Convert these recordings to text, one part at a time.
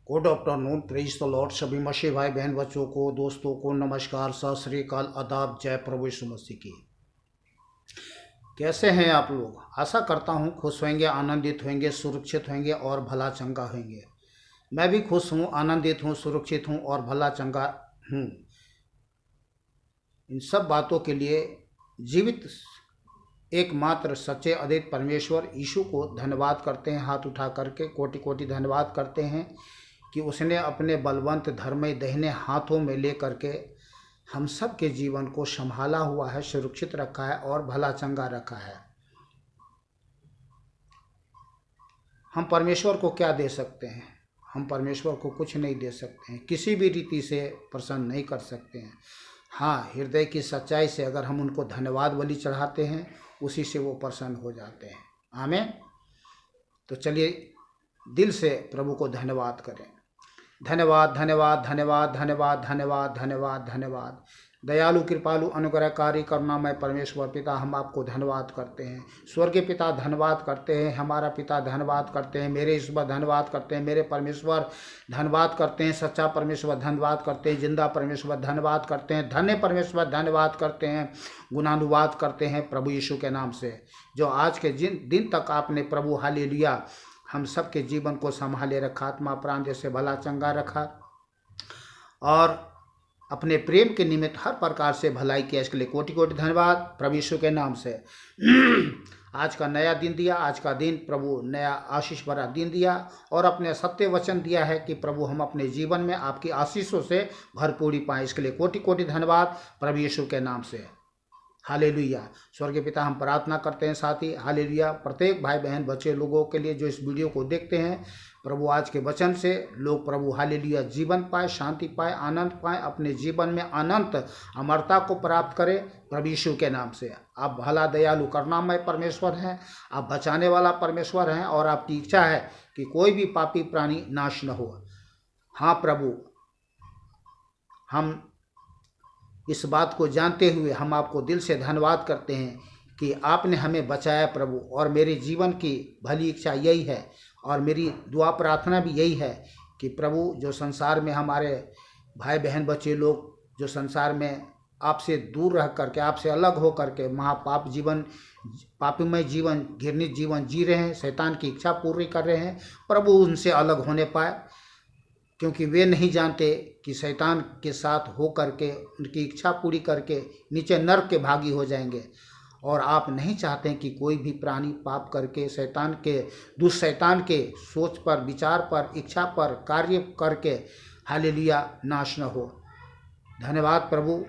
Good afternoon, praise the Lord. सभी मसीह भाई बहन बच्चों को, दोस्तों को नमस्कार, सत श्री अकाल, आदाब, जय प्रभु यीशु मसीह की। कैसे हैं आप लोग? आशा करता हूं खुश होंगे, आनंदित होंगे, सुरक्षित होंगे और भला चंगा होंगे। मैं भी खुश हूं, आनंदित हूं, सुरक्षित हूं और भला चंगा हूं। इन सब बातों के लिए जीवित एकमात्र सच्चे अद्वैत परमेश्वर यीशु को धन्यवाद करते हैं। हाथ उठा करके कोटि कोटि धन्यवाद करते हैं कि उसने अपने बलवंत धर्मय दाहिने हाथों में ले करके हम सब के जीवन को संभाला हुआ है, सुरक्षित रखा है और भला चंगा रखा है। हम परमेश्वर को क्या दे सकते हैं? हम परमेश्वर को कुछ नहीं दे सकते हैं, किसी भी रीति से प्रसन्न नहीं कर सकते हैं। हाँ, हृदय की सच्चाई से अगर हम उनको धन्यवाद बलि चढ़ाते हैं, उसी से वो प्रसन्न हो जाते हैं। आमीन। तो चलिए दिल से प्रभु को धन्यवाद करें। धन्यवाद, धन्यवाद, धन्यवाद, धन्यवाद, धन्यवाद, धन्यवाद, धन्यवाद। दयालु, कृपालु, अनुग्रहकारी, करुणामय परमेश्वर पिता, हम आपको धन्यवाद करते हैं। स्वर्गीय पिता धन्यवाद करते हैं, हमारा पिता धन्यवाद करते हैं, मेरे ईश्वर धन्यवाद करते हैं, मेरे परमेश्वर धन्यवाद करते हैं, सच्चा परमेश्वर धन्यवाद करते हैं, जिंदा परमेश्वर धन्यवाद करते हैं, धन्य परमेश्वर धन्यवाद करते हैं, गुणानुवाद करते हैं प्रभु यीशु के नाम से, जो आज के दिन तक आपने प्रभु हालेलुया हम सब के जीवन को संभाले रखा, आत्मा प्राण जैसे भला चंगा रखा और अपने प्रेम के निमित्त हर प्रकार से भलाई किया। इसके लिए कोटि कोटि धन्यवाद प्रभु यीशु के नाम से। आज का नया दिन दिया, आज का दिन प्रभु नया आशीष भरा दिन दिया और अपने सत्य वचन दिया है कि प्रभु हम अपने जीवन में आपकी आशीषों से भरपूरी पाएँ। इसके लिए कोटि कोटि धन्यवाद प्रभु यीशु के नाम से। हालेलुया। स्वर्गीय पिता, हम प्रार्थना करते हैं साथ ही हालेलुया प्रत्येक भाई बहन बच्चे लोगों के लिए जो इस वीडियो को देखते हैं, प्रभु आज के वचन से लोग प्रभु हालेलुया जीवन पाए, शांति पाए, आनंद पाए, अपने जीवन में अनंत अमरता को प्राप्त करें प्रभु यीशु के नाम से। आप भला दयालु करुणामय परमेश्वर हैं, आप बचाने वाला परमेश्वर हैं और आपकी इच्छा है कि कोई भी पापी प्राणी नाश न हो। हाँ प्रभु, हम इस बात को जानते हुए हम आपको दिल से धन्यवाद करते हैं कि आपने हमें बचाया प्रभु, और मेरे जीवन की भली इच्छा यही है और मेरी दुआ प्रार्थना भी यही है कि प्रभु जो संसार में हमारे भाई बहन बच्चे लोग जो संसार में आपसे दूर रह करके, आपसे अलग हो करके महापाप जीवन, पापीमय जीवन, घृणित जीवन जी रहे हैं, शैतान की इच्छा पूरी कर रहे हैं, प्रभु उनसे अलग होने पाए, क्योंकि वे नहीं जानते कि शैतान के साथ हो करके उनकी इच्छा पूरी करके नीचे नर्क के भागी हो जाएंगे। और आप नहीं चाहते कि कोई भी प्राणी पाप करके शैतान के दुष्शैतान के सोच पर, विचार पर, इच्छा पर कार्य करके हालेलुया नाश न हो। धन्यवाद प्रभु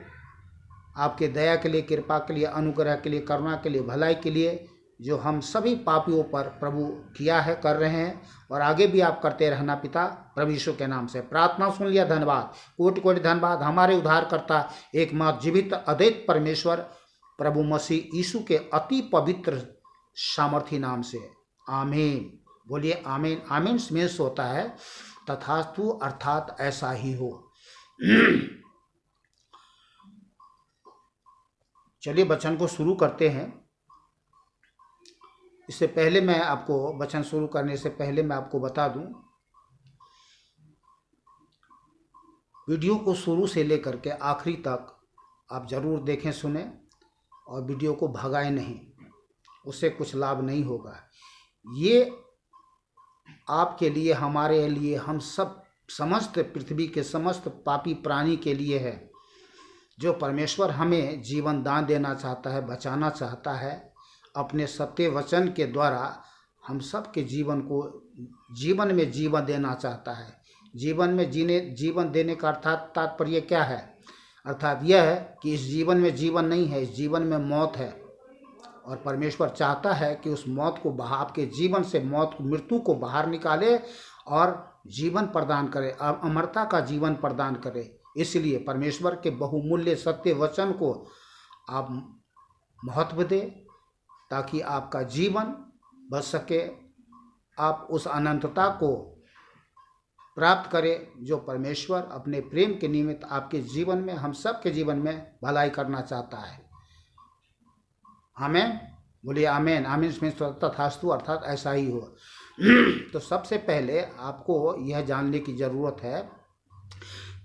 आपके दया के लिए, कृपा के लिए, अनुग्रह के लिए, करुणा के लिए, भलाई के लिए, जो हम सभी पापियों पर प्रभु किया है, कर रहे हैं और आगे भी आप करते रहना पिता प्रभु यीशु के नाम से। प्रार्थना सुन लिया, धन्यवाद, कोटि कोटि धन्यवाद हमारे उद्धारकर्ता एकमात्र जीवित अद्वैत परमेश्वर प्रभु मसीह यीशु के अति पवित्र सामर्थी नाम से। आमीन। बोलिए आमीन। आमीन मीन्स होता है तथास्तु, अर्थात ऐसा ही हो। चलिए वचन को शुरू करते हैं। इससे पहले मैं आपको वचन शुरू करने से पहले मैं आपको बता दूं, वीडियो को शुरू से लेकर के आखिरी तक आप ज़रूर देखें, सुने और वीडियो को भगाएं नहीं, उससे कुछ लाभ नहीं होगा। ये आपके लिए, हमारे लिए, हम सब समस्त पृथ्वी के समस्त पापी प्राणी के लिए है, जो परमेश्वर हमें जीवन दान देना चाहता है, बचाना चाहता है अपने सत्य वचन के द्वारा। हम सब के जीवन को जीवन में जीवन देना चाहता है। जीवन में जीवन देने का अर्थात तात्पर्य क्या है? अर्थात यह है कि इस जीवन में जीवन नहीं है, इस जीवन में मौत है, और परमेश्वर चाहता है कि उस मौत को आपके जीवन से मृत्यु को बाहर निकाले और जीवन प्रदान करे, अमरता का जीवन प्रदान करे। इसलिए परमेश्वर के बहुमूल्य सत्य वचन को आप महत्व दें ताकि आपका जीवन बच सके, आप उस अनंतता को प्राप्त करें जो परमेश्वर अपने प्रेम के निमित्त आपके जीवन में, हम सब के जीवन में भलाई करना चाहता है। आमीन। बोलिए आमीन। आमीन में तथास्तु, अर्थात ऐसा ही हो। तो सबसे पहले आपको यह जानने की ज़रूरत है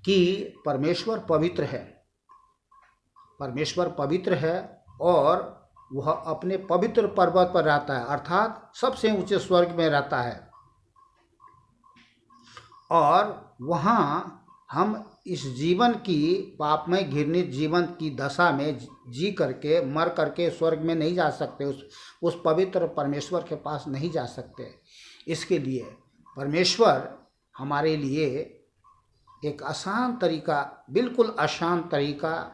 कि परमेश्वर पवित्र है। परमेश्वर पवित्र है और वह अपने पवित्र पर्वत पर रहता है, अर्थात सबसे ऊंचे स्वर्ग में रहता है। और वहाँ हम इस जीवन की पापमय घृणित जीवन की दशा में जी करके मर करके स्वर्ग में नहीं जा सकते, उस पवित्र परमेश्वर के पास नहीं जा सकते। इसके लिए परमेश्वर हमारे लिए एक आसान तरीका, बिल्कुल आसान तरीका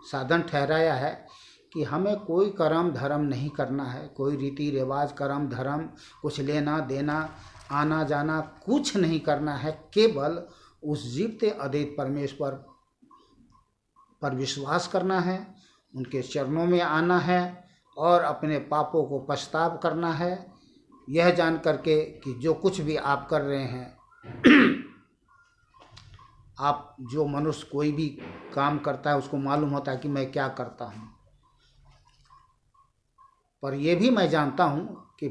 साधन ठहराया है कि हमें कोई कर्म धर्म नहीं करना है, कोई रीति रिवाज कर्म धर्म कुछ लेना देना आना जाना कुछ नहीं करना है। केवल उस जीवते अद्वैत परमेश्वर पर विश्वास करना है, उनके चरणों में आना है और अपने पापों को पछताव करना है, यह जान करके कि जो कुछ भी आप कर रहे हैं आप जो मनुष्य कोई भी काम करता है उसको मालूम होता है कि मैं क्या करता हूँ, पर यह भी मैं जानता हूँ कि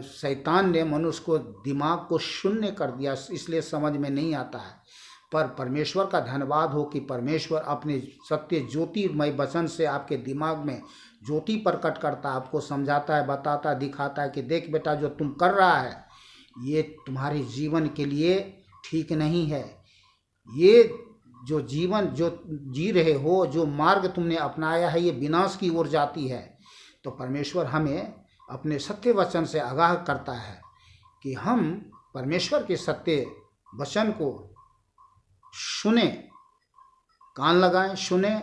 शैतान ने मनुष्य को दिमाग को शून्य कर दिया, इसलिए समझ में नहीं आता है। पर परमेश्वर का धन्यवाद हो कि परमेश्वर अपने सत्य ज्योतिर्मय वचन से आपके दिमाग में ज्योति प्रकट करता, आपको समझाता है, बताता, दिखाता है कि देख बेटा जो तुम कर रहा है ये तुम्हारे जीवन के लिए ठीक नहीं है। ये जो जीवन जो जी रहे हो, जो मार्ग तुमने अपनाया है, ये विनाश की ओर जाती है। तो परमेश्वर हमें अपने सत्य वचन से आगाह करता है कि हम परमेश्वर के सत्य वचन को सुने, कान लगाएं, सुने,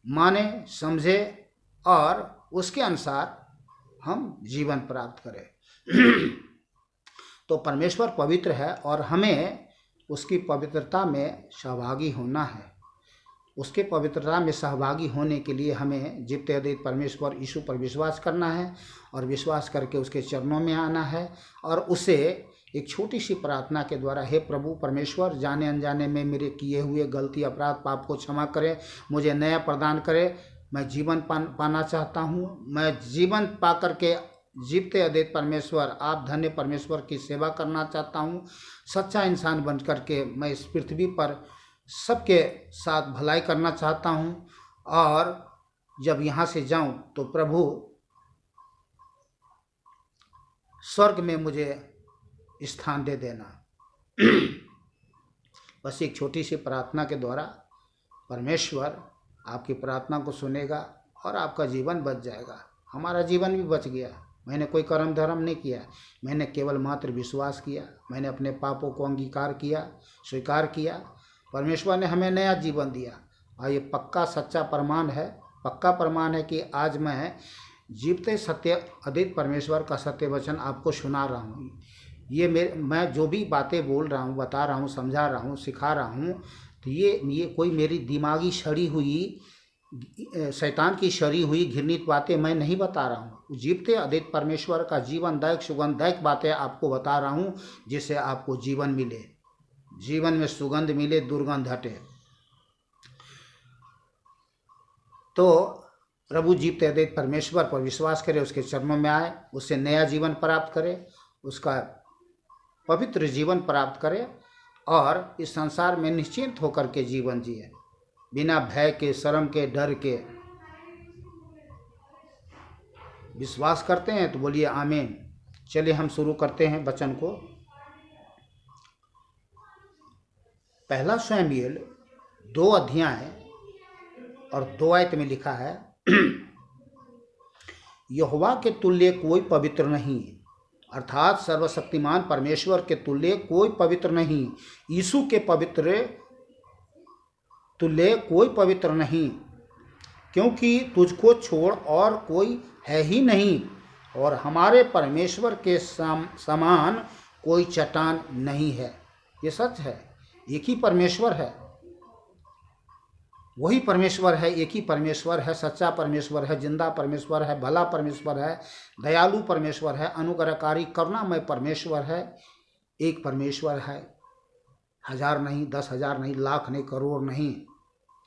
माने, समझे और उसके अनुसार हम जीवन प्राप्त करें। तो परमेश्वर पवित्र है और हमें उसकी पवित्रता में सहभागी होना है। उसके पवित्रता में सहभागी होने के लिए हमें जीवते अद्वैत परमेश्वर यीशु पर विश्वास करना है और विश्वास करके उसके चरणों में आना है और उसे एक छोटी सी प्रार्थना के द्वारा, हे प्रभु परमेश्वर, जाने अनजाने में मेरे किए हुए गलती अपराध पाप को क्षमा करें, मुझे नया प्रदान करें, मैं जीवन पाना चाहता हूँ, मैं जीवन पा करके जीवते अद्वैत परमेश्वर आप धन्य परमेश्वर की सेवा करना चाहता हूँ। सच्चा इंसान बन करके मैं इस पृथ्वी पर सबके साथ भलाई करना चाहता हूँ और जब यहाँ से जाऊँ तो प्रभु स्वर्ग में मुझे स्थान दे देना। बस एक छोटी सी प्रार्थना के द्वारा परमेश्वर आपकी प्रार्थना को सुनेगा और आपका जीवन बच जाएगा। हमारा जीवन भी बच गया। मैंने कोई कर्म धर्म नहीं किया, मैंने केवल मात्र विश्वास किया, मैंने अपने पापों को अंगीकार किया, स्वीकार किया, परमेश्वर ने हमें नया जीवन दिया। और ये पक्का सच्चा प्रमाण है, पक्का प्रमाण है कि आज मैं जीवते सत्य अद्वैत परमेश्वर का सत्य वचन आपको सुना रहा हूँ। ये मैं जो भी बातें बोल रहा हूँ, बता रहा हूँ, समझा रहा हूँ, सिखा रहा हूँ, तो ये कोई मेरी दिमागी सड़ी हुई शैतान की सड़ी हुई घृणित बातें मैं नहीं बता रहा हूँ। जीवते अद्वैत परमेश्वर का जीवनदायक सुगंधदायक बातें आपको बता रहा हूँ, जिससे आपको जीवन मिले, जीवन में सुगंध मिले, दुर्गंध हटे। तो प्रभु जीवते अद्वैत परमेश्वर पर विश्वास करे, उसके चरणों में आए, उससे नया जीवन प्राप्त करे, उसका पवित्र जीवन प्राप्त करे और इस संसार में निश्चिंत होकर के जीवन जिए, बिना भय के, शर्म के, डर के। विश्वास करते हैं तो बोलिए आमीन। चलिए हम शुरू करते हैं वचन को। पहला शमूएल 2 अध्याय और 2 आयत में लिखा है, यहोवा के तुल्य कोई पवित्र नहीं, अर्थात सर्वशक्तिमान परमेश्वर के तुल्य कोई पवित्र नहीं, यीशु के पवित्र तुल्य कोई पवित्र नहीं, क्योंकि तुझको छोड़ और कोई है ही नहीं और हमारे परमेश्वर के समान कोई चट्टान नहीं है। ये सच है, एक ही परमेश्वर है, वही परमेश्वर है, एक ही परमेश्वर है, सच्चा परमेश्वर है, जिंदा परमेश्वर है, भला परमेश्वर है, दयालु परमेश्वर है, अनुग्रहकारी करुणामय परमेश्वर है। एक परमेश्वर है, 1000 नहीं, 10,000 नहीं, लाख नहीं, करोड़ नहीं।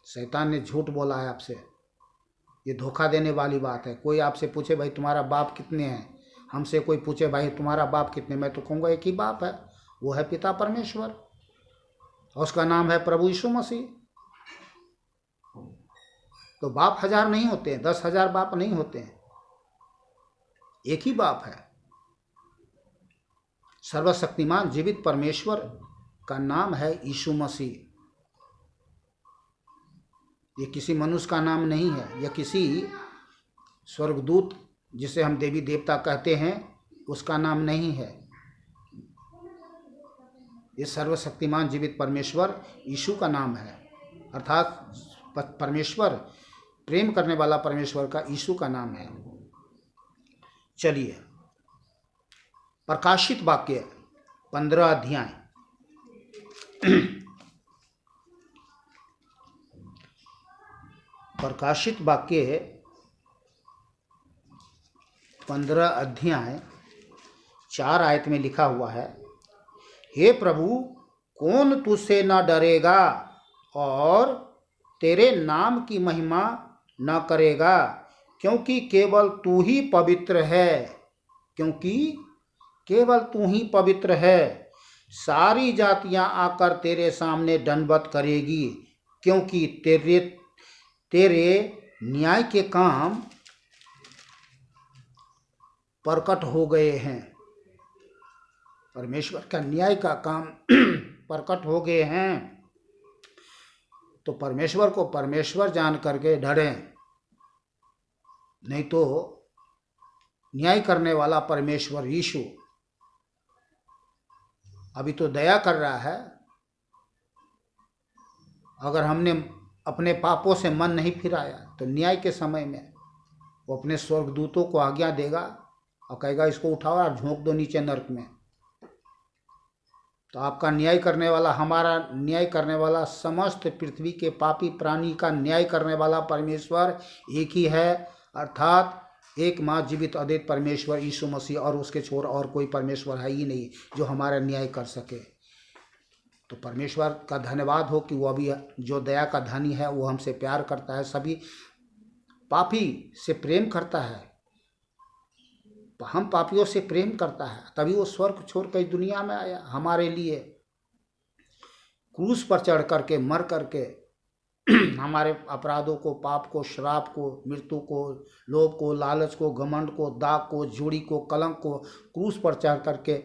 शैतान ने झूठ बोला है आपसे, ये धोखा देने वाली बात है। कोई आपसे पूछे भाई तुम्हारा बाप कितने हैं, हमसे कोई पूछे भाई तुम्हारा बाप कितने, मैं तो कहूँगा एक ही बाप है, वो है पिता परमेश्वर, और उसका नाम है प्रभु यीशु मसीह। तो बाप हजार नहीं होते हैं, 10,000 बाप नहीं होते हैं, एक ही बाप है। सर्वशक्तिमान जीवित परमेश्वर का नाम है यीशु मसीह। ये किसी मनुष्य का नाम नहीं है, यह किसी स्वर्गदूत जिसे हम देवी देवता कहते हैं उसका नाम नहीं है। ये सर्वशक्तिमान जीवित परमेश्वर यीशु का नाम है, अर्थात परमेश्वर, प्रेम करने वाला परमेश्वर का यीशु का नाम है। चलिए, प्रकाशित वाक्य 15 अध्याय। प्रकाशित वाक्य 15 अध्याय 4 आयत में लिखा हुआ है, हे प्रभु, कौन तुझसे न डरेगा और तेरे नाम की महिमा न करेगा, क्योंकि केवल तू ही पवित्र है, क्योंकि केवल तू ही पवित्र है। सारी जातियां आकर तेरे सामने दंडवत करेगी, क्योंकि तेरे न्याय के काम प्रकट हो गए हैं। परमेश्वर का न्याय का काम प्रकट हो गए हैं। तो परमेश्वर को परमेश्वर जान करके डरें, नहीं तो न्याय करने वाला परमेश्वर यीशु अभी तो दया कर रहा है। अगर हमने अपने पापों से मन नहीं फिराया तो न्याय के समय में वो अपने स्वर्गदूतों को आज्ञा देगा और कहेगा इसको उठाओ और झोंक दो नीचे नरक में। तो आपका न्याय करने वाला, हमारा न्याय करने वाला, समस्त पृथ्वी के पापी प्राणी का न्याय करने वाला परमेश्वर एक ही है, अर्थात एक मात्र जीवित अद्वैत परमेश्वर यीशु मसीह, और उसके छोर और कोई परमेश्वर है ही नहीं जो हमारा न्याय कर सके। तो परमेश्वर का धन्यवाद हो कि वो अभी जो दया का धनी है, वो हमसे प्यार करता है, सभी पापी से प्रेम करता है। हम पापियों से प्रेम करता है, तभी वो स्वर्ग छोड़ कर दुनिया में आया हमारे लिए, क्रूस पर चढ़ करके, मर करके हमारे अपराधों को, पाप को, श्राप को, मृत्यु को, लोभ को, लालच को, घमंड को, दाग को, झूठी को, कलंक को क्रूस पर चढ़ करके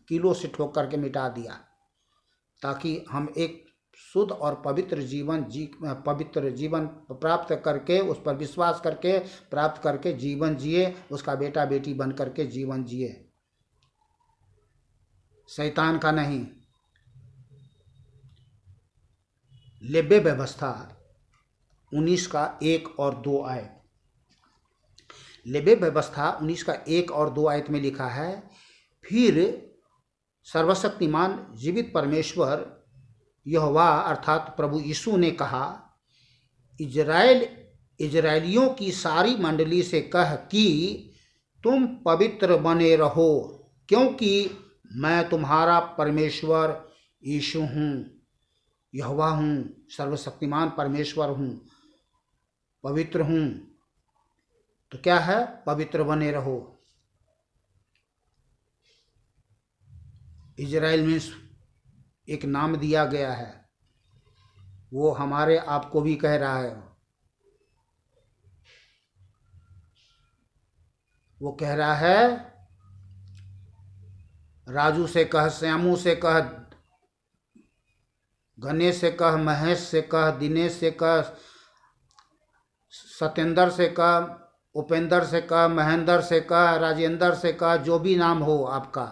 कीलों से ठोक करके मिटा दिया, ताकि हम एक शुद्ध और पवित्र जीवन प्राप्त करके, उस पर विश्वास करके प्राप्त करके जीवन जिए, उसका बेटा बेटी बन करके जीवन जिए, शैतान का नहीं। लेबे व्यवस्था 19 का 1 और 2 आयत। लेबे व्यवस्था 19 का 1 और 2 आयत में लिखा है, फिर सर्वशक्तिमान जीवित परमेश्वर यहोवा अर्थात प्रभु यीशु ने कहा, इजराइलियों की सारी मंडली से कह कि तुम पवित्र बने रहो, क्योंकि मैं तुम्हारा परमेश्वर यीशु हूँ, यहोवा हूँ, सर्वशक्तिमान परमेश्वर हूँ, पवित्र हूँ। तो क्या है? पवित्र बने रहो। इजराइल मीन्स एक नाम दिया गया है, वो हमारे आप को भी कह रहा है। वो कह रहा है, राजू से कह, श्यामू से कह, गणेश से कह, महेश से कह, दिनेश से कह, सत्येंद्र से कह, उपेंद्र से कह, महेंद्र से कह, राजेंद्र से कह, जो भी नाम हो आपका,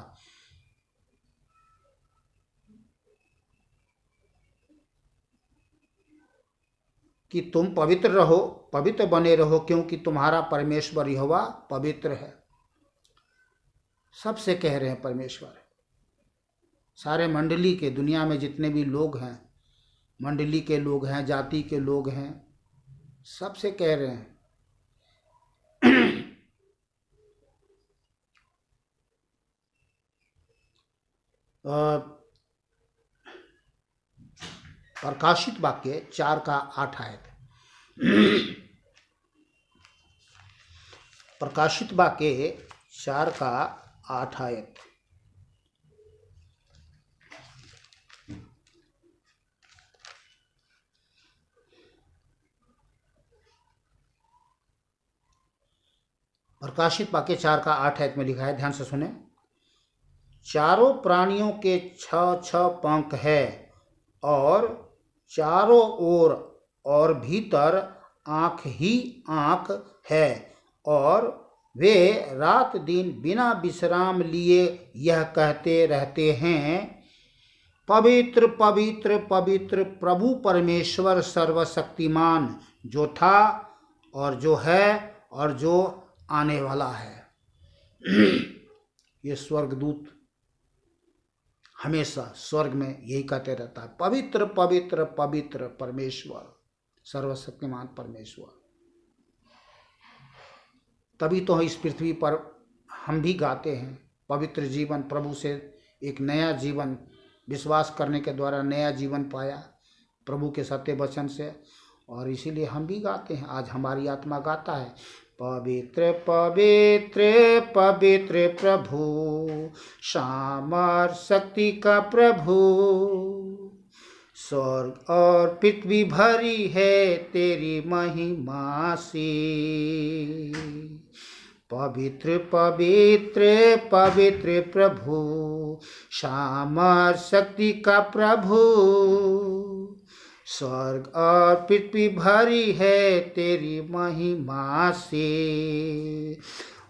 कि तुम पवित्र रहो, पवित्र बने रहो, क्योंकि तुम्हारा परमेश्वर यहोवा पवित्र है। सबसे कह रहे हैं परमेश्वर, सारे मंडली के, दुनिया में जितने भी लोग हैं, मंडली के लोग हैं, जाति के लोग हैं, सबसे कह रहे हैं। प्रकाशित वाक्य 4 का 8 आयत। प्रकाशित वाक्य 4 का 8 आयत। प्रकाशित वाक्य 4 का 8 आयत में लिखा है, ध्यान से सुने। चारों प्राणियों के 6 पंख है और चारों ओर और भीतर आँख ही आँख है, और वे रात दिन बिना विश्राम लिए यह कहते रहते हैं, पवित्र पवित्र पवित्र प्रभु परमेश्वर सर्वशक्तिमान, जो था और जो है और जो आने वाला है। ये स्वर्गदूत हमेशा स्वर्ग में यही कहते रहता है, पवित्र पवित्र पवित्र परमेश्वर सर्वशक्तिमान परमेश्वर। तभी तो इस पृथ्वी पर हम भी गाते हैं पवित्र जीवन, प्रभु से एक नया जीवन विश्वास करने के द्वारा नया जीवन पाया प्रभु के सत्य वचन से, और इसीलिए हम भी गाते हैं। आज हमारी आत्मा गाता है, पवित्र पवित्र पवित्र प्रभु, सामर्थ शक्ति का प्रभु, स्वर्ग और पृथ्वी भरी है तेरी महिमा से। पवित्र पवित्र पवित्र प्रभु, सामर्थ शक्ति का प्रभु, स्वर्ग और पृथ्वी भरी है तेरी महिमा से।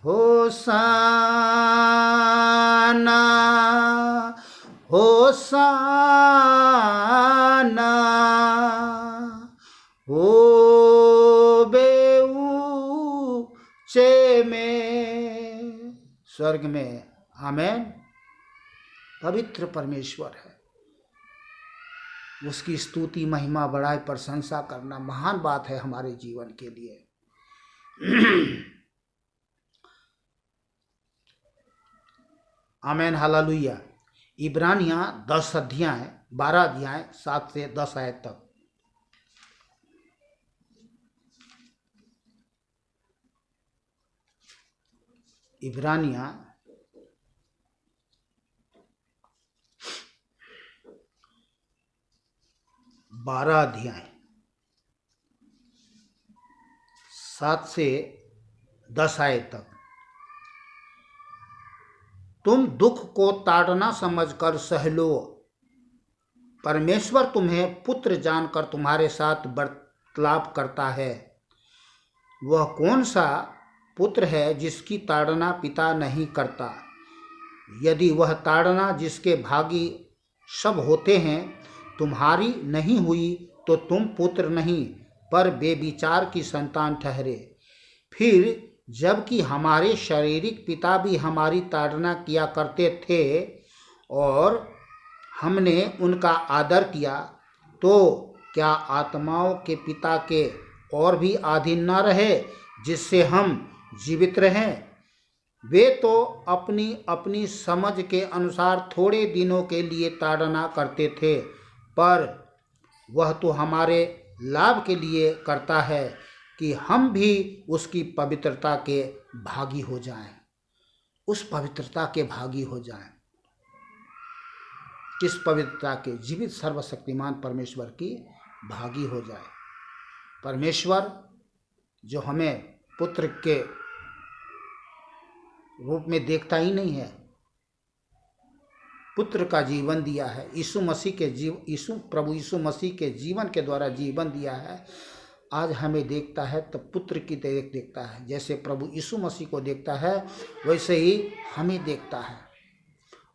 होसाना होसाना होवे ऊंचे में, स्वर्ग में। आमेन। पवित्र परमेश्वर है, उसकी स्तुति महिमा बड़ाई प्रशंसा करना महान बात है हमारे जीवन के लिए। आमेन, हालेलुया। इब्रानियां 10 अध्याय 12 अध्याय 7 से 10 आयत तक। इब्रानियां 12 अध्याय 7 से 10 आयत तक। तुम दुख को ताड़ना समझकर सह लो, परमेश्वर तुम्हें पुत्र जानकर तुम्हारे साथ बर्ताव करता है। वह कौन सा पुत्र है जिसकी ताड़ना पिता नहीं करता? यदि वह ताड़ना जिसके भागी सब होते हैं तुम्हारी नहीं हुई, तो तुम पुत्र नहीं पर बेविचार की संतान ठहरे। फिर जबकि हमारे शारीरिक पिता भी हमारी ताड़ना किया करते थे और हमने उनका आदर किया, तो क्या आत्माओं के पिता के और भी अधीन न रहे जिससे हम जीवित रहें? वे तो अपनी अपनी समझ के अनुसार थोड़े दिनों के लिए ताड़ना करते थे, पर वह तो हमारे लाभ के लिए करता है कि हम भी उसकी पवित्रता के भागी हो जाएं। उस पवित्रता के भागी हो जाएं। किस पवित्रता के? जीवित सर्वशक्तिमान परमेश्वर की भागी हो जाए। परमेश्वर जो हमें पुत्र के रूप में देखता ही नहीं है, पुत्र का जीवन दिया है, प्रभु यीशु मसीह के जीवन के द्वारा जीवन दिया है। आज हमें देखता है तो पुत्र की तरह देखता है। जैसे प्रभु यीशु मसीह को देखता है वैसे ही हमें देखता है।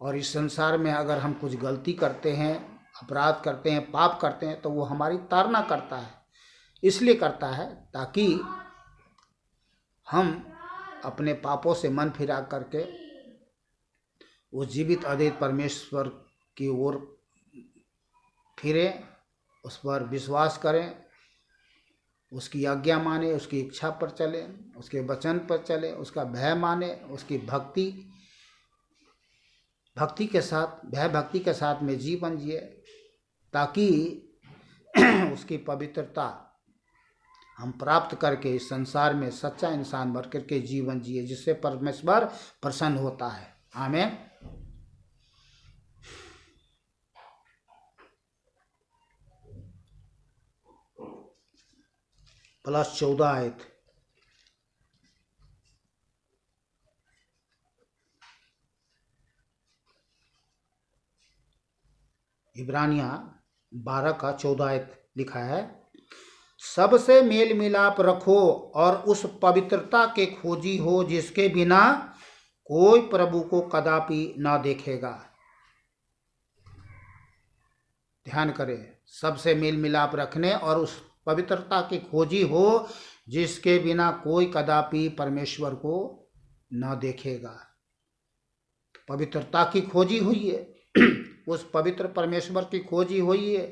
और इस संसार में अगर हम कुछ गलती करते हैं, अपराध करते हैं, पाप करते हैं, तो वो हमारी ताड़ना करता है। इसलिए करता है ताकि हम अपने पापों से मन फिरा करके वो जीवित अद्वैत परमेश्वर की ओर फिरें, उस पर विश्वास करें, उसकी आज्ञा माने, उसकी इच्छा पर चले, उसके वचन पर चले, उसका भय माने, उसकी भक्ति के साथ, भय भक्ति के साथ में जीवन जिए, ताकि उसकी पवित्रता हम प्राप्त करके इस संसार में सच्चा इंसान बन करके जीवन जिए, जिससे परमेश्वर प्रसन्न होता है। आमीन। +14 आयत। इब्रानिया 12 का 14 आयत लिखा है, सबसे मेल मिलाप रखो और उस पवित्रता के खोजी हो जिसके बिना कोई प्रभु को कदापि ना देखेगा। ध्यान करें, सबसे मेल मिलाप रखने और उस पवित्रता की खोजी हो जिसके बिना कोई कदापि परमेश्वर को न देखेगा। पवित्रता की खोजी हुई है, उस पवित्र परमेश्वर की खोजी हुई है।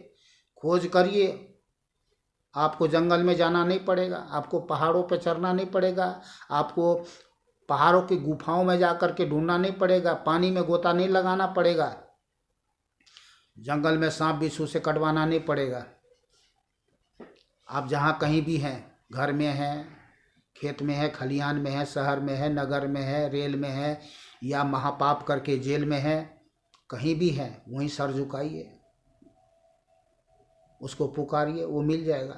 खोज करिए, आपको जंगल में जाना नहीं पड़ेगा, आपको पहाड़ों पर चढ़ना नहीं पड़ेगा, आपको पहाड़ों की गुफाओं में जाकर के ढूंढना नहीं पड़ेगा, पानी में गोता नहीं लगाना पड़ेगा, जंगल में सांप बिच्छू से कटवाना नहीं पड़ेगा। आप जहाँ कहीं भी हैं, घर में हैं, खेत में है, खलिहान में है, शहर में है, नगर में है, रेल में है, या महापाप करके जेल में है, कहीं भी है, वहीं सर झुकाइए, उसको पुकारिए, वो मिल जाएगा।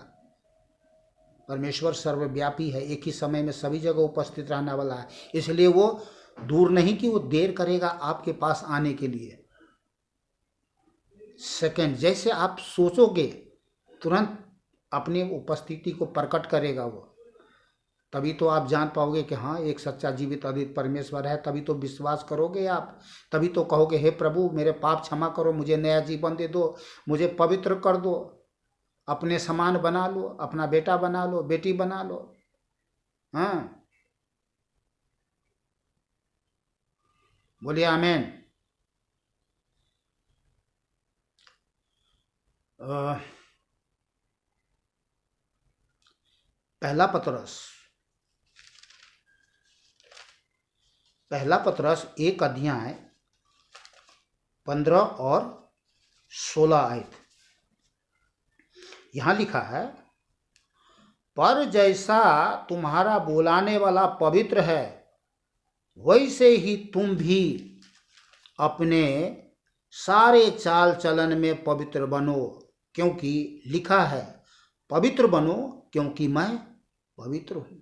परमेश्वर सर्वव्यापी है, एक ही समय में सभी जगह उपस्थित रहने वाला है, इसलिए वो दूर नहीं कि वो देर करेगा आपके पास आने के लिए। सेकंड जैसे आप सोचोगे तुरंत अपनी उपस्थिति को प्रकट करेगा वो। तभी तो आप जान पाओगे कि हाँ, एक सच्चा जीवित अद्वितीय परमेश्वर है। तभी तो विश्वास करोगे आप, तभी तो कहोगे हे प्रभु मेरे पाप क्षमा करो, मुझे नया जीवन दे दो, मुझे पवित्र कर दो, अपने समान बना लो, अपना बेटा बना लो, बेटी बना लो। हाँ, बोलिए आमीन। पहला पतरस 1 अध्याय 15 और 16 आयत। यहाँ लिखा है, पर जैसा तुम्हारा बुलाने वाला पवित्र है वैसे ही तुम भी अपने सारे चाल चलन में पवित्र बनो, क्योंकि लिखा है पवित्र बनो क्योंकि मैं पवित्र हूँ।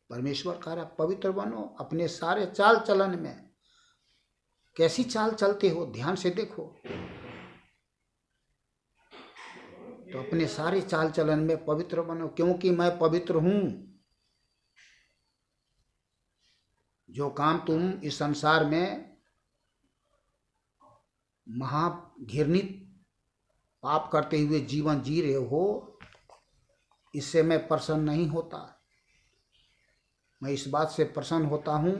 परमेश्वर कह रहा पवित्र बनो अपने सारे चाल चलन में। कैसी चाल चलते हो, ध्यान से देखो। तो अपने सारे चाल चलन में पवित्र बनो क्योंकि मैं पवित्र हूँ। जो काम तुम इस संसार में महाघृणित पाप करते हुए जीवन जी रहे हो, इससे मैं प्रसन्न नहीं होता। मैं इस बात से प्रसन्न होता हूँ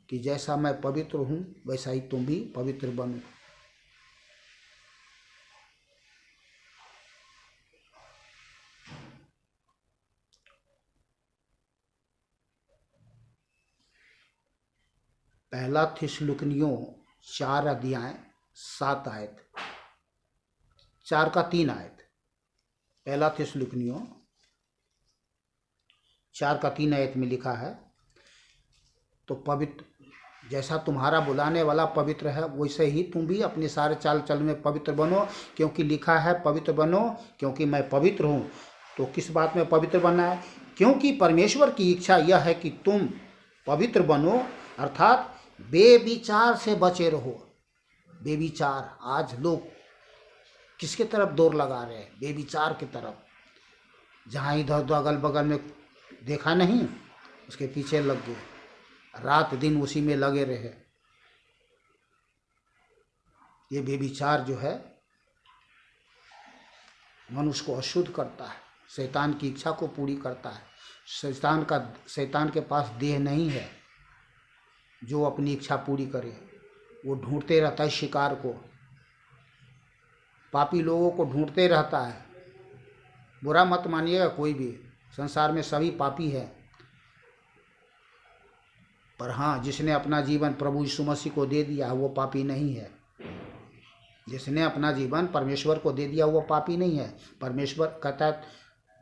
कि जैसा मैं पवित्र हूँ वैसा ही तुम भी पवित्र बनो। पहला थिस्सलुनीकियों 4 अध्याय 7 आयत, 4 का 3 आयत। पहला थिस्सलुनीकियों 4 का 3 आयत में लिखा है, तो पवित्र जैसा तुम्हारा बुलाने वाला पवित्र है वैसे ही तुम भी अपने सारे चाल चलन में पवित्र बनो, क्योंकि लिखा है पवित्र बनो क्योंकि मैं पवित्र हूँ। तो किस बात में पवित्र बनना है? क्योंकि परमेश्वर की इच्छा यह है कि तुम पवित्र बनो, अर्थात बेविचार से बचे रहो। बेविचार, आज लोग किसके तरफ दौड़ लगा रहे हैं? बेविचार की तरफ। जहाँ इधर उधर अगल बगल में देखा नहीं, उसके पीछे लग गए, रात दिन उसी में लगे रहे। ये बेविचार जो है मनुष्य को अशुद्ध करता है, शैतान की इच्छा को पूरी करता है। शैतान के पास देह नहीं है जो अपनी इच्छा पूरी करे। वो ढूंढते रहता है शिकार को, पापी लोगों को ढूंढते रहता है। बुरा मत मानिएगा कोई भी, संसार में सभी पापी है, पर हाँ, जिसने अपना जीवन प्रभु यीशु मसीह को दे दिया वो पापी नहीं है। जिसने अपना जीवन परमेश्वर को दे दिया वो पापी नहीं है। परमेश्वर कहता है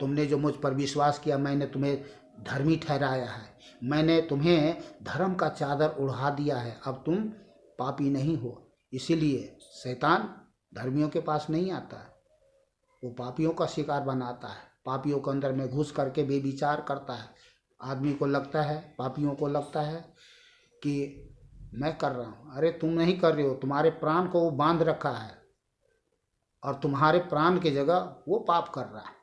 तुमने जो मुझ पर विश्वास किया, मैंने तुम्हें धर्मी ठहराया है, मैंने तुम्हें धर्म का चादर ओढ़ा दिया है, अब तुम पापी नहीं हो। इसीलिए शैतान धर्मियों के पास नहीं आता है, वो पापियों का शिकार बनाता है, पापियों के अंदर में घुस करके बेविचार करता है। आदमी को लगता है, पापियों को लगता है कि मैं कर रहा हूँ। अरे तुम नहीं कर रहे हो, तुम्हारे प्राण को वो बांध रखा है और तुम्हारे प्राण की जगह वो पाप कर रहा है।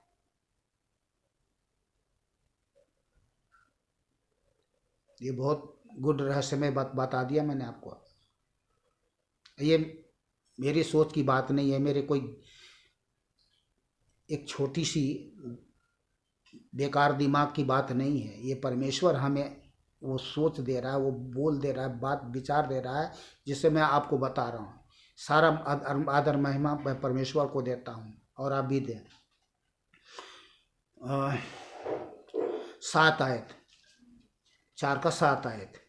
ये बहुत गुड रहस्यमय बता दिया मैंने आपको। ये मेरी सोच की बात नहीं है, मेरे कोई एक छोटी सी बेकार दिमाग की बात नहीं है। ये परमेश्वर हमें वो सोच दे रहा है, वो बोल दे रहा है, बात विचार दे रहा है, जिससे मैं आपको बता रहा हूँ। सारा आदर महिमा मैं परमेश्वर को देता हूँ और आप भी दें। 7 आयत, 4 का 7 आयत।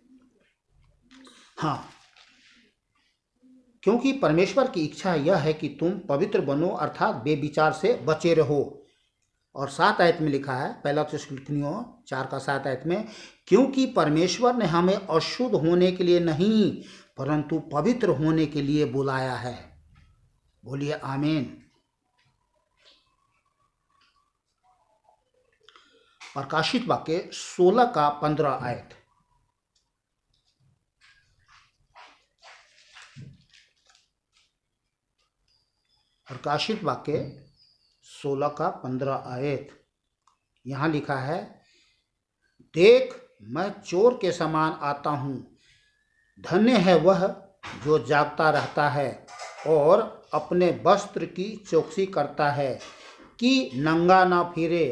हाँ, क्योंकि परमेश्वर की इच्छा यह है कि तुम पवित्र बनो, अर्थात बेविचार से बचे रहो। और 7 आयत में लिखा है, पहला थिस्सलुनीकियों 4 का 7 आयत में, क्योंकि परमेश्वर ने हमें अशुद्ध होने के लिए नहीं परंतु पवित्र होने के लिए बुलाया है। बोलिए आमीन। प्रकाशित वाक्य 16 का 15 आयत। प्रकाशित वाक्य 16 का 15 आयत। यहाँ लिखा है, देख मैं चोर के समान आता हूँ, धन्य है वह जो जागता रहता है और अपने वस्त्र की चौकसी करता है कि नंगा ना फिरे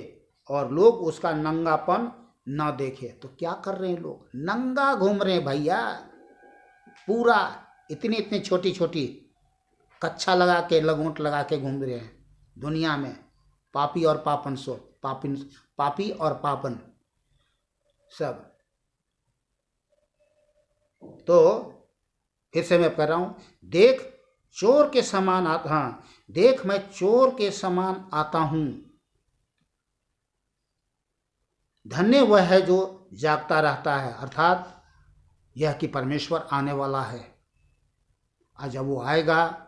और लोग उसका नंगापन ना देखे। तो क्या कर रहे हैं लोग? नंगा घूम रहे हैं भैया, पूरा इतनी इतनी छोटी छोटी कच्छा लगा के, लगोट लगा के घूम रहे हैं दुनिया में। पापी और पापन पापी और पापन सब। तो फिर से मैं कह रहा हूं, देख चोर के समान आता, हाँ देख मैं चोर के समान आता हूं, धन्य वह है जो जागता रहता है। अर्थात यह कि परमेश्वर आने वाला है। आज जब वो आएगा,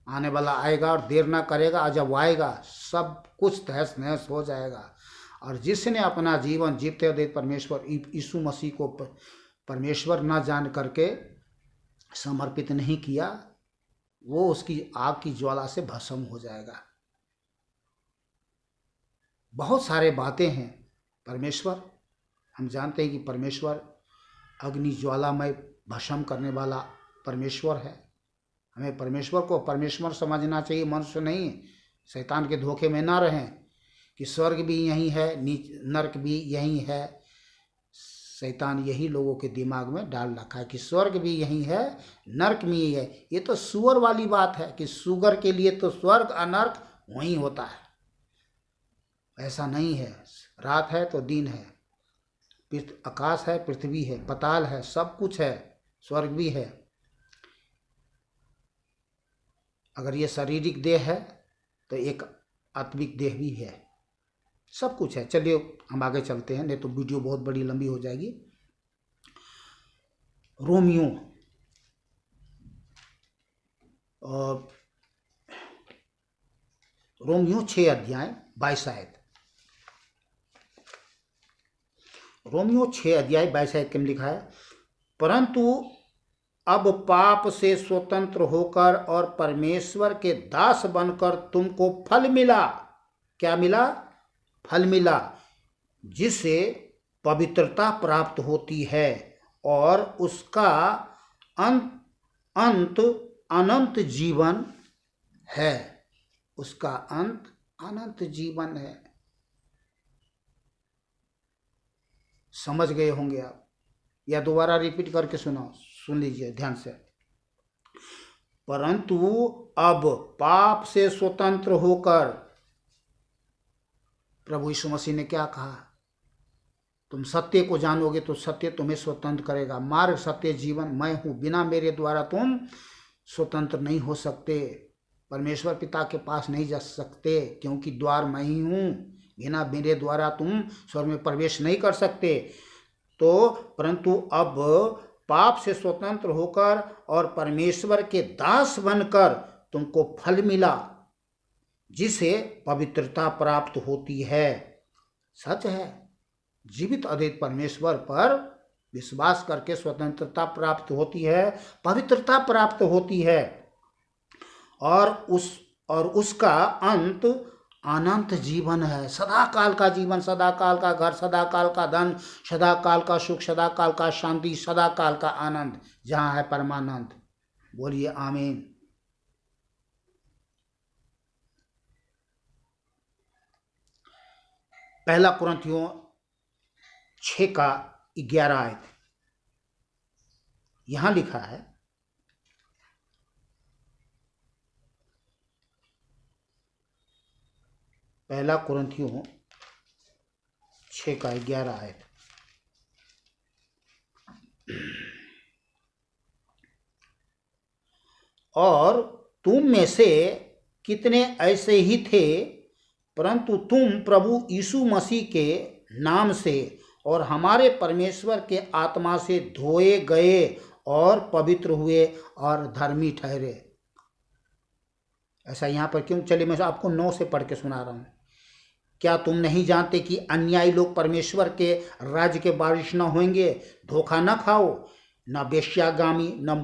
आने वाला आएगा और देर ना करेगा। आज जब वो आएगा सब कुछ तहस नहस हो जाएगा। और जिसने अपना जीवन जीते हुए परमेश्वर यीशु मसीह को परमेश्वर ना जान करके समर्पित नहीं किया, वो उसकी आग की ज्वाला से भस्म हो जाएगा। बहुत सारे बातें हैं परमेश्वर, हम जानते हैं कि परमेश्वर अग्नि ज्वालामय भस्म करने वाला परमेश्वर है। हमें परमेश्वर को परमेश्वर समझना चाहिए, मनुष्य नहीं। शैतान के धोखे में ना रहें कि स्वर्ग भी यहीं है, नरक भी यहीं है। शैतान यही लोगों के दिमाग में डाल रखा है कि स्वर्ग भी यहीं है, नरक भी यही है। ये तो सुअर वाली बात है कि सुअर के लिए तो स्वर्ग और नरक वहीं होता है। ऐसा नहीं है। रात है तो दिन है, आकाश है, पृथ्वी है, पताल है, सब कुछ है, स्वर्ग भी है। अगर ये शारीरिक देह है तो एक आत्मिक देह भी है, सब कुछ है। चलिए हम आगे चलते हैं, नहीं तो वीडियो बहुत बड़ी लंबी हो जाएगी। रोमियो 6 अध्याय 22 आयत। रोमियो 6 अध्याय 22 आयत में लिखा है, परंतु अब पाप से स्वतंत्र होकर और परमेश्वर के दास बनकर तुमको फल मिला। क्या मिला? फल मिला, जिससे पवित्रता प्राप्त होती है और उसका अंत अनंत जीवन है। उसका अंत अनंत जीवन है। समझ गए होंगे आप, या दोबारा रिपीट करके सुन लीजिए ध्यान से। परंतु अब पाप से स्वतंत्र होकर, प्रभु यीशु मसीह ने क्या कहा? तुम सत्य को जानोगे तो सत्य तुम्हें स्वतंत्र करेगा। मार्ग, सत्य, जीवन मैं हूं, बिना मेरे द्वारा तुम स्वतंत्र नहीं हो सकते, परमेश्वर पिता के पास नहीं जा सकते, क्योंकि द्वार मैं ही हूं। बिना मेरे द्वारा तुम स्वर्ग में प्रवेश नहीं कर सकते। तो परंतु अब पाप से स्वतंत्र होकर और परमेश्वर के दास बनकर तुमको फल मिला, जिसे पवित्रता प्राप्त होती है। सच है, जीवित अद्वैत परमेश्वर पर विश्वास करके स्वतंत्रता प्राप्त होती है, पवित्रता प्राप्त होती है, और उसका अंत अनंत जीवन है। सदा काल का जीवन, सदा काल का घर, सदा काल का धन, सदा काल का सुख, सदा काल का शांति, सदा काल का आनंद, जहाँ है परमानंद। बोलिए आमीन। पहला कुरिन्थियों 6:11 आयत यहां लिखा है, पहला कुरिन्थियों 6:11 आयत। और तुम में से कितने ऐसे ही थे, परंतु तुम प्रभु यीशु मसीह के नाम से और हमारे परमेश्वर के आत्मा से धोए गए और पवित्र हुए और धर्मी ठहरे। ऐसा यहाँ पर क्यों? चलिए मैं आपको 9 से पढ़ के सुना रहा हूँ। क्या तुम नहीं जानते कि अन्यायी लोग परमेश्वर के राज्य के वारिस न होंगे? धोखा न खाओ, न वेश्यागामी, न